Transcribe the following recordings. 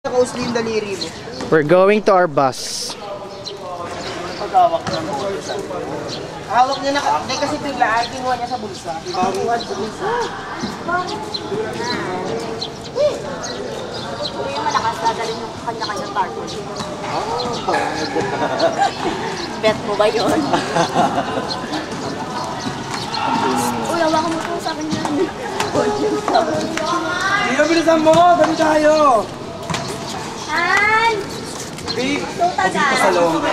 Nakausli yung daliri mo. We're going to our bus. Pag-hawak na mo. Hawak niya na, kasi biglaan, kinuha niya sa bulsa. Kinuha sa bulsa. Ito yung malakas, dadalhin yung kanya-kanyang target. Bet mo ba yun? Uy, hawakan mo po sa akin yan. Dito, bilisan mo! Dali tayo! Han! Babe! Ito tagal. Sa loob.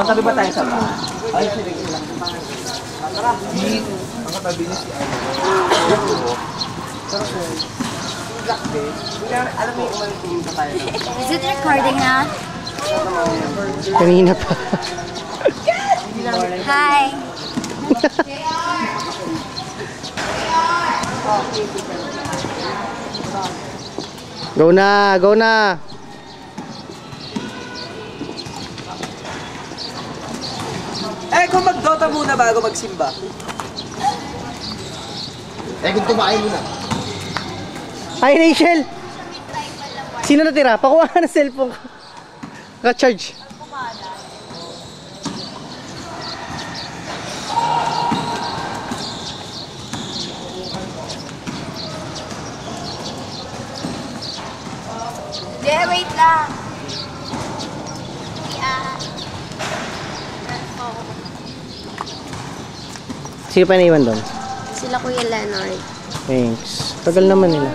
Tabi ba tayo sa bahay? Ay, sige lang. Tara, Beat! Ang katabi niya si ano. Tara, sir. Black, babe. Alam mo yung umaling sa tayo na. Is it recording na? Kanina pa. Hi! Go na, go na. Eh, kung mag-Dota muna bago magsimba. Eh, kung tumain muna. Hi, Rachel. Sino natira? Pakuha ka ng cellphone ko. Ka-charge. Yeah, wait lang. Sino pa naiwan doon? Sila Kuya Leonard. Thanks. Tagal naman nila.